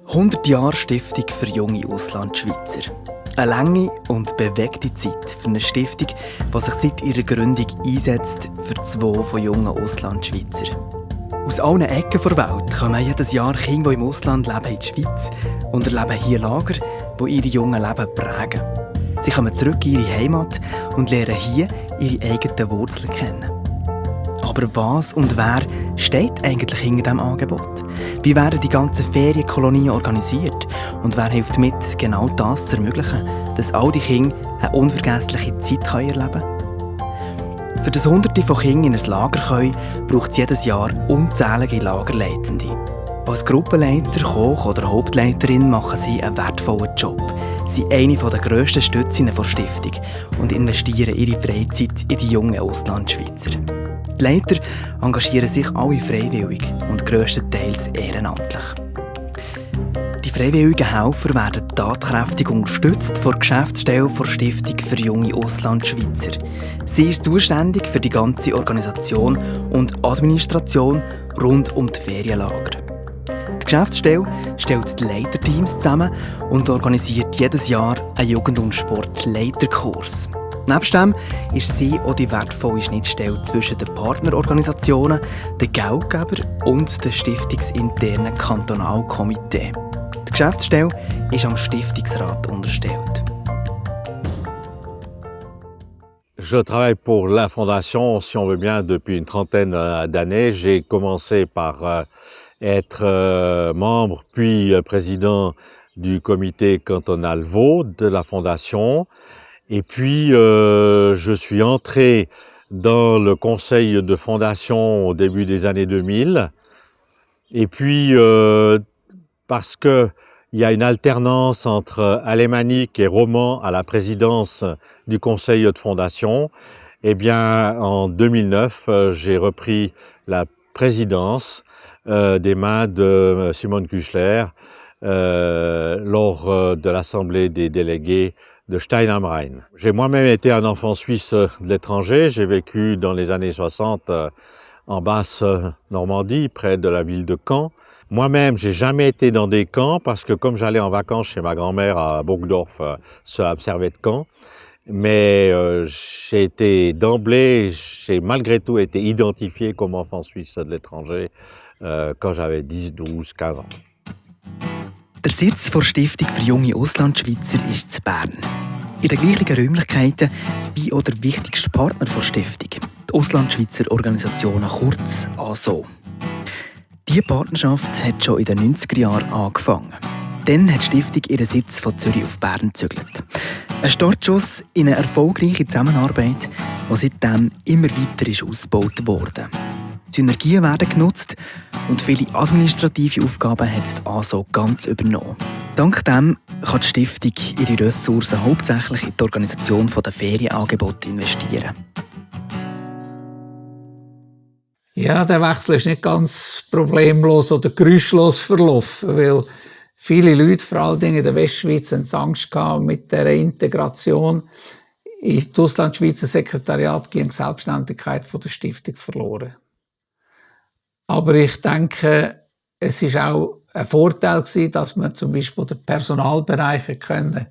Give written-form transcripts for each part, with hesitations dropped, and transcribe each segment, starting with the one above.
100 Jahre Stiftung für junge Auslandschweizer. Eine lange und bewegte Zeit für eine Stiftung, die sich seit ihrer Gründung einsetzt für 2 von jungen Auslandschweizer. Aus allen Ecken der Welt kommen jedes Jahr Kinder, die im Ausland leben, in die Schweiz und erleben hier Lager, die ihre jungen Leben prägen. Sie kommen zurück in ihre Heimat und lernen hier ihre eigenen Wurzeln kennen. Aber was und wer steht eigentlich hinter diesem Angebot? Wie werden die ganzen Ferienkolonien organisiert? Und wer hilft mit, genau das zu ermöglichen, dass all die Kinder eine unvergessliche Zeit erleben können? Für das Hunderte von Kindern in ein Lager können, braucht es jedes Jahr unzählige Lagerleitende. Als Gruppenleiter, Koch oder Hauptleiterin machen sie einen wertvollen Job. Sie sind eine der grössten Stützen der Stiftung und investieren ihre Freizeit in die jungen Auslandschweizer. Die Leiter engagieren sich alle freiwillig und grösstenteils ehrenamtlich. Die freiwilligen Helfer werden tatkräftig unterstützt von der Geschäftsstelle der Stiftung für junge Auslandschweizer. Sie ist zuständig für die ganze Organisation und Administration rund um die Ferienlager. Die Geschäftsstelle stellt die Leiterteams zusammen und organisiert jedes Jahr einen Jugend- und Sportleiterkurs. Nebst dem ist sie auch die wertvolle Schnittstelle zwischen den Partnerorganisationen, den Geldgebern und dem stiftungsinternen Kantonalkomitee. Die Geschäftsstelle ist am Stiftungsrat unterstellt. Je travaille pour la Fondation, si on veut bien, depuis une trentaine d'années. J'ai commencé par être membre puis président du comité cantonal Vaud de la Fondation. Et puis, je suis entré dans le conseil de fondation au début des années 2000. Et puis, parce que il y a une alternance entre alémanique et roman à la présidence du conseil de fondation, eh bien, en 2009, j'ai repris la présidence des mains de Simone Küchler lors de l'Assemblée des délégués de Stein am Rhein. J'ai moi-même été un enfant suisse de l'étranger. J'ai vécu dans les années 60 en basse Normandie, près de la ville de Caen. Moi-même, j'ai jamais été dans des camps parce que comme j'allais en vacances chez ma grand-mère à Burgdorf, ça me servait de camp. Mais j'ai été d'emblée, j'ai malgré tout été identifié comme enfant suisse de l'étranger quand j'avais 10, 12, 15 ans. Der Sitz der Stiftung für junge Auslandschweizer ist in Bern. In den gleichen Räumlichkeiten wie auch der wichtigste Partner der Stiftung, die Auslandschweizer Organisation kurz ASO. Diese Partnerschaft hat schon in den 90er Jahren angefangen. Dann hat die Stiftung ihren Sitz von Zürich auf Bern gezügelt. Ein Startschuss in eine erfolgreiche Zusammenarbeit, die seitdem immer weiter ist ausgebaut wurde. Synergien werden genutzt und viele administrative Aufgaben hat die ASO ganz übernommen. Dank dem kann die Stiftung ihre Ressourcen hauptsächlich in die Organisation der Ferienangebote investieren. Ja, der Wechsel ist nicht ganz problemlos oder geräuschlos verlaufen, weil viele Leute, vor allen Dingen in der Westschweiz, haben Angst gehabt, mit dieser Integration in das Auslandschweizer Sekretariat gegen die Selbstständigkeit der Stiftung verloren. Aber ich denke, es ist auch ein Vorteil gewesen, dass man zum Beispiel den Personalbereich können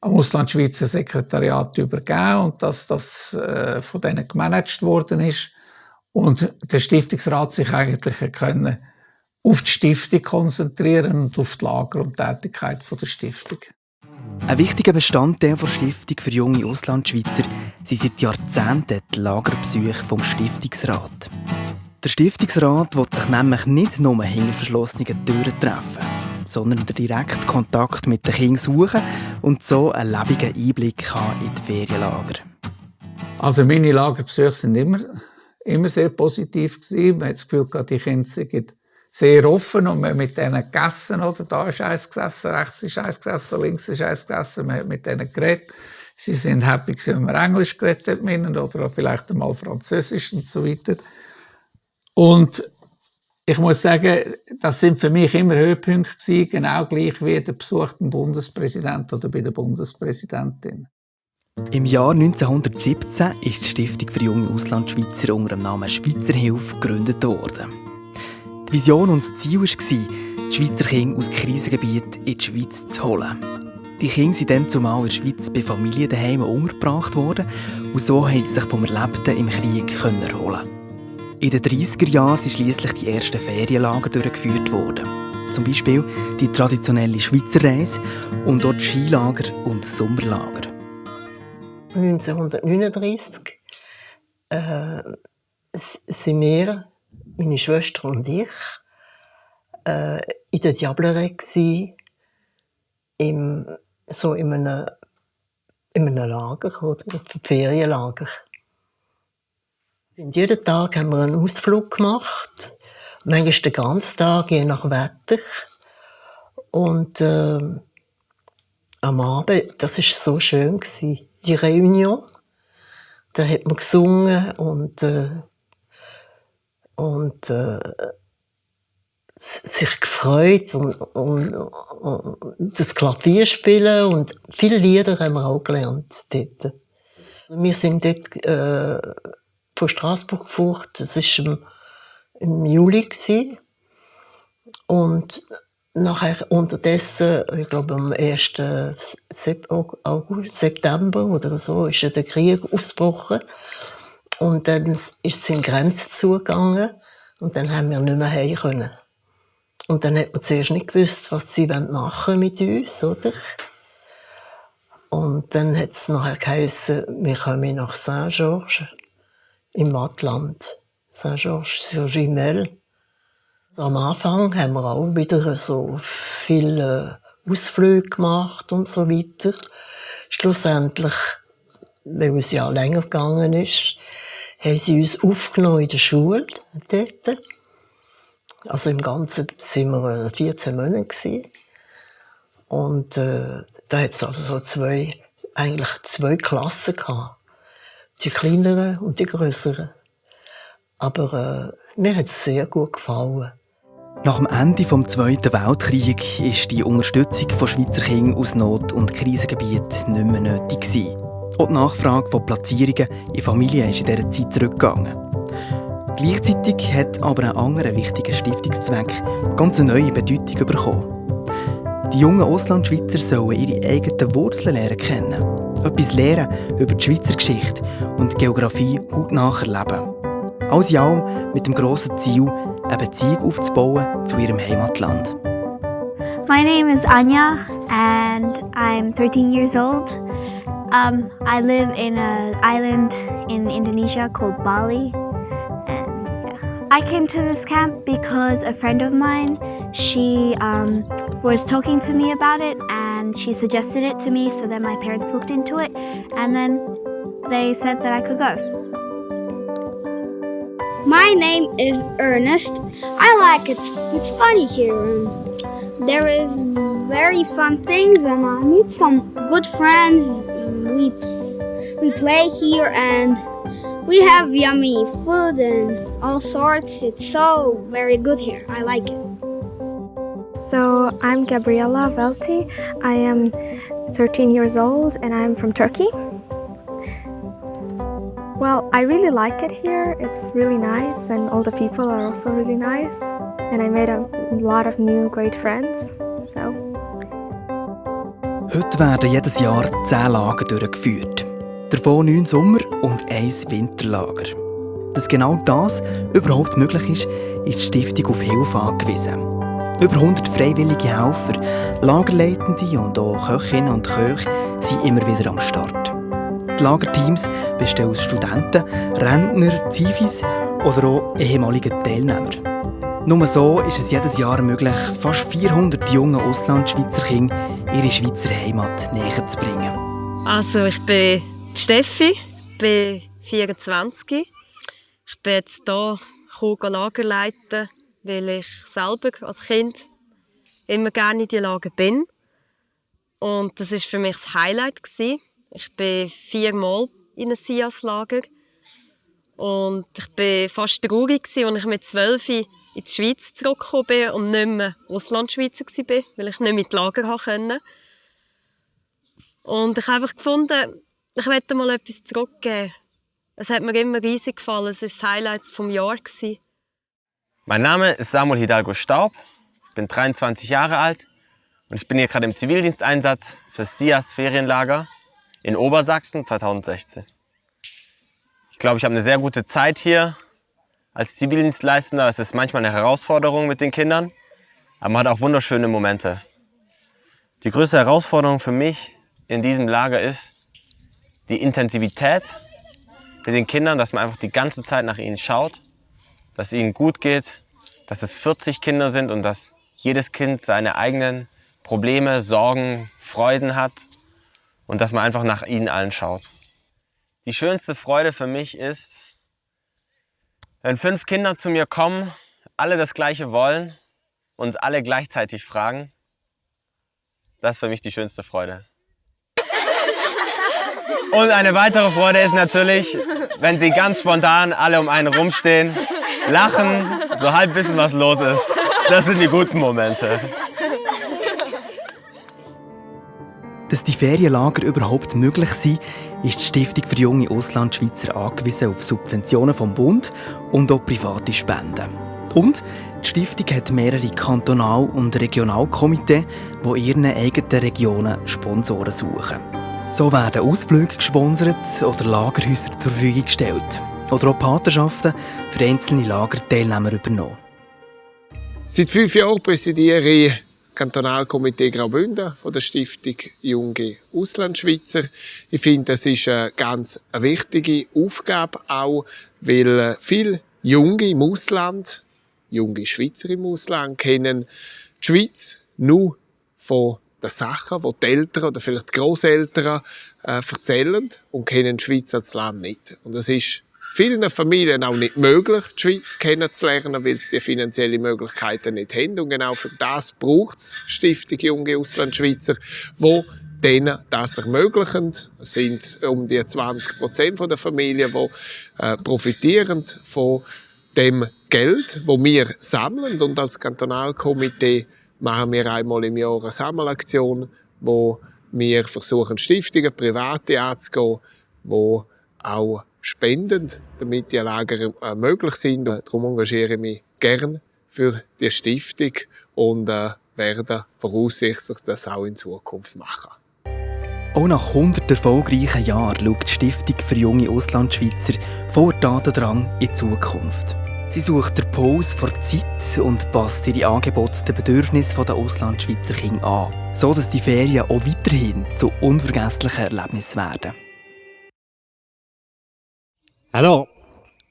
am Auslandschweizer Sekretariat übergeben und dass das von denen gemanagt worden ist und der Stiftungsrat sich eigentlich können auf die Stiftung konzentrieren und auf die Lager und Tätigkeit der Stiftung. Ein wichtiger Bestandteil der Stiftung für junge Auslandschweizer sind seit Jahrzehnten die Lagerbesuche vom Stiftungsrat. Der Stiftungsrat will sich nämlich nicht nur hinter verschlossenen Türen treffen, sondern den direkten Kontakt mit den Kindern suchen und so einen lebenden Einblick haben in die Ferienlager. Also meine Lagerbesuche sind immer sehr positiv gewesen. Man hat das Gefühl, die Kinder sind sehr offen und man hat mit denen gegessen. Oder? Da ist eins gesessen, rechts ist eins gesessen, links ist eins gesessen. Man hat mit denen geredet. Sie sind happy, wenn man Englisch geredet hat mit ihnen oder vielleicht einmal Französisch und so weiter. Und ich muss sagen, das sind für mich immer Höhepunkte gewesen, genau gleich wie der Besuch beim Bundespräsidenten oder bei der Bundespräsidentin. Im Jahr 1917 ist die Stiftung für junge Auslandschweizer unter dem Namen Schweizer Hilfe gegründet worden. Die Vision und das Ziel war, die Schweizer Kinder aus Krisengebieten in die Schweiz zu holen. Die Kinder sind dann zumal in der Schweiz bei Familien daheim untergebracht worden und so haben sie sich vom Erlebten im Krieg erholen. In den 30er Jahren sind schliesslich die ersten Ferienlager durchgeführt worden. Zum Beispiel die traditionelle Schweizer Reise und dort Skilager und Sommerlager. 1939 sind wir, meine Schwester und ich, in der Diablerei in einem Lager oder Ferienlager. Jeden Tag haben wir einen Ausflug gemacht, manchmal den ganzen Tag, je nach Wetter. Und am Abend, das war so schön, die Reunion. Da hat man gesungen und sich gefreut und das Klavier spielen und viele Lieder haben wir auch gelernt dort. Wir sind dort von Straßburg gefahren, das war im Juli und nachher unterdessen, ich glaube am 1. September oder so, ist der Krieg ausgebrochen und dann ist es in Grenzen zugegangen und dann haben wir nicht mehr heim können. Und dann hat man zuerst nicht gewusst, was sie machen mit uns, oder? Und dann hat es nachher geheißen, wir kommen nach Saint-Georges im Waadtland. Saint-Georges-sur-Gimel. Am Anfang haben wir auch wieder so viele Ausflüge gemacht und so weiter. Schlussendlich, weil es ja länger gegangen ist, haben sie uns aufgenommen in der Schule dort. Also im Ganzen waren wir 14 Monate gewesen. Und da hat es also so zwei Klassen gehabt. Die kleineren und die grösseren. Aber mir hat es sehr gut gefallen. Nach dem Ende des Zweiten Weltkriegs war die Unterstützung von Schweizer Kindern aus Not- und Krisengebieten nicht mehr nötig gewesen. Auch die Nachfrage von Platzierungen in Familien ist in dieser Zeit zurückgegangen. Gleichzeitig hat aber ein anderer wichtiger Stiftungszweck ganz eine neue Bedeutung bekommen. Die jungen Auslandschweizer sollen ihre eigenen Wurzeln lernen kennen. Etwas lernen über die Schweizer Geschichte und die Geografie hautnah erleben. Alles in allem mit dem grossen Ziel, eine Beziehung aufzubauen zu ihrem Heimatland. My name is Anya and I'm 13 years old. I live in an island in Indonesia called Bali. I came to this camp because a friend of mine, she was talking to me about it and she suggested it to me, so then my parents looked into it and then they said that I could go. My name is Ernest. I like it. It's funny here. There is very fun things and I meet some good friends. We play here and we have yummy food and all sorts. It's so very good here. I like it. So I'm Gabriella Velti. I am 13 years old and I'm from Turkey. Well, I really like it here. It's really nice and all the people are also really nice. And I made a lot of new great friends. So. Heute werden jedes Jahr 10 Lager durchgeführt. Davon 9 Sommer- und 1 Winterlager. Dass genau das überhaupt möglich ist die Stiftung auf Hilfe angewiesen. Über 100 freiwillige Helfer, Lagerleitende und auch Köchinnen und Köche sind immer wieder am Start. Die Lagerteams bestehen aus Studenten, Rentner, Zivis oder auch ehemaligen Teilnehmern. Nur so ist es jedes Jahr möglich, fast 400 jungen Auslandschweizer Kinder ihre Schweizer Heimat näher zu bringen. Also ich bin Steffi, bin 24. Ich bin jetzt hier Lager leiten, weil ich selber als Kind immer gerne in die Lager bin. Und das war für mich das Highlight. Ich bin 4-mal in einem SIAS-Lager. Und ich war fast traurig, als ich mit 12 in die Schweiz zurückgekommen bin und nicht mehr Auslandschweizer war, weil ich nicht mit Lager konnte. Und ich habe einfach gefunden, ich möchte mal etwas zurückgeben. Es hat mir immer riesig gefallen. Es war das Highlight des Jahres. Mein Name ist Samuel Hidalgo Staub, bin 23 Jahre alt und ich bin hier gerade im Zivildiensteinsatz für SIAS Ferienlager in Obersachsen 2016. Ich glaube, ich habe eine sehr gute Zeit hier als Zivildienstleistender. Es ist manchmal eine Herausforderung mit den Kindern, aber man hat auch wunderschöne Momente. Die größte Herausforderung für mich in diesem Lager ist die Intensivität mit den Kindern, dass man einfach die ganze Zeit nach ihnen schaut, dass es ihnen gut geht, dass es 40 Kinder sind und dass jedes Kind seine eigenen Probleme, Sorgen, Freuden hat und dass man einfach nach ihnen allen schaut. Die schönste Freude für mich ist, wenn 5 Kinder zu mir kommen, alle das Gleiche wollen, uns alle gleichzeitig fragen. Das ist für mich die schönste Freude. Und eine weitere Freude ist natürlich, wenn sie ganz spontan alle um einen rumstehen, lachen, so halb wissen, was los ist. Das sind die guten Momente. Dass die Ferienlager überhaupt möglich sind, ist die Stiftung für junge Auslandschweizer angewiesen auf Subventionen vom Bund und auch private Spenden. Und die Stiftung hat mehrere Kantonal- und Regionalkomitees, die ihren eigenen Regionen Sponsoren suchen. So werden Ausflüge gesponsert oder Lagerhäuser zur Verfügung gestellt. Oder auch Patenschaften für einzelne Lagerteilnehmer übernommen. Seit 5 Jahren präsidiere ich das Kantonalkomitee Graubünden von der Stiftung Junge Auslandschweizer. Ich finde, das ist eine ganz wichtige Aufgabe auch, weil viele Junge im Ausland, junge Schweizer im Ausland, kennen die Schweiz nur von den Sachen, die die Eltern oder vielleicht die Grosseltern erzählen und kennen die Schweiz als Land nicht. Und das ist vielen Familien auch nicht möglich, die Schweiz kennenzulernen, weil sie die finanziellen Möglichkeiten nicht haben. Und genau für das braucht es Stiftung Junge Auslandschweizer, die denen das ermöglichen. Es sind um die 20% der Familien, die profitieren von dem Geld, das wir sammeln. Und als Kantonalkomitee machen wir einmal im Jahr eine Sammelaktion, wo wir versuchen, Stiftungen, Private anzugehen, die auch spenden, damit die Lager möglich sind. Darum engagiere ich mich gern für die Stiftung und werde voraussichtlich das auch in Zukunft machen. Auch nach 100 erfolgreichen Jahren schaut die Stiftung für junge Auslandschweizer voller Tatendrang in die Zukunft. Sie sucht den Puls vor der Zeit und passt ihre Angebote den Bedürfnissen der Auslandschweizer Kinder an, sodass die Ferien auch weiterhin zu unvergesslichen Erlebnissen werden. Alors,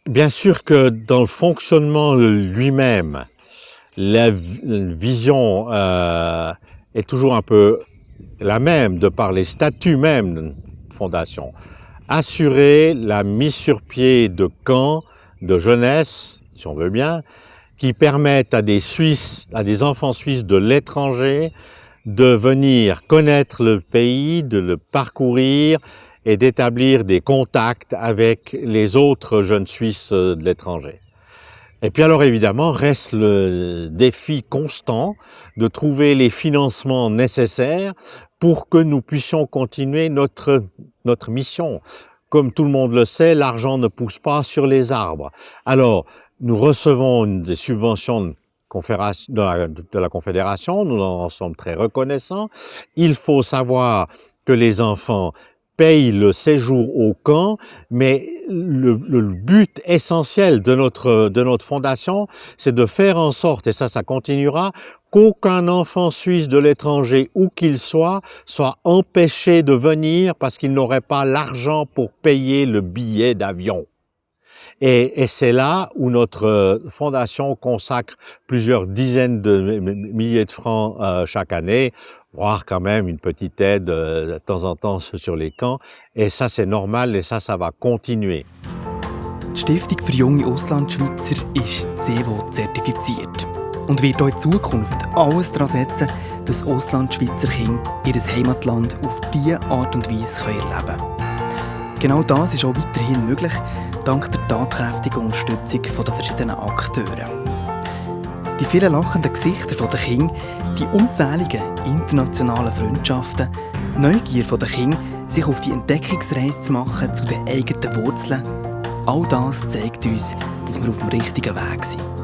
bien sûr que dans le fonctionnement lui-même, la vision est toujours un peu la même de par les statuts même de fondation. Assurer la mise sur pied de camps de jeunesse, si on veut bien, qui permettent à des Suisses, à des enfants suisses de l'étranger de venir connaître le pays, de le parcourir et d'établir des contacts avec les autres jeunes Suisses de l'étranger. Et puis alors évidemment, reste le défi constant de trouver les financements nécessaires pour que nous puissions continuer notre mission. Comme tout le monde le sait, l'argent ne pousse pas sur les arbres. Alors, nous recevons des subventions de la Confédération, nous en sommes très reconnaissants. Il faut savoir que les enfants payent le séjour au camp, mais le but essentiel de notre fondation, c'est de faire en sorte, et ça continuera, qu'aucun enfant suisse de l'étranger, où qu'il soit empêché de venir parce qu'il n'aurait pas l'argent pour payer le billet d'avion. Et c'est là où notre fondation consacre plusieurs dizaines de milliers de francs chaque année, voire quand même une petite aide de temps en temps sur les camps. Et ça, c'est normal et ça va continuer. Die Stiftung für junge Auslandschweizer ist CEVO-zertifiziert und wird auch in Zukunft alles daran setzen, dass Auslandschweizer Kinder ihr Heimatland auf diese Art und Weise erleben können. Genau das ist auch weiterhin möglich, dank der tatkräftigen Unterstützung der verschiedenen Akteure. Die vielen lachenden Gesichter der Kinder, die unzähligen internationalen Freundschaften, die Neugier der Kinder, sich auf die Entdeckungsreise zu machen zu den eigenen Wurzeln, all das zeigt uns, dass wir auf dem richtigen Weg sind.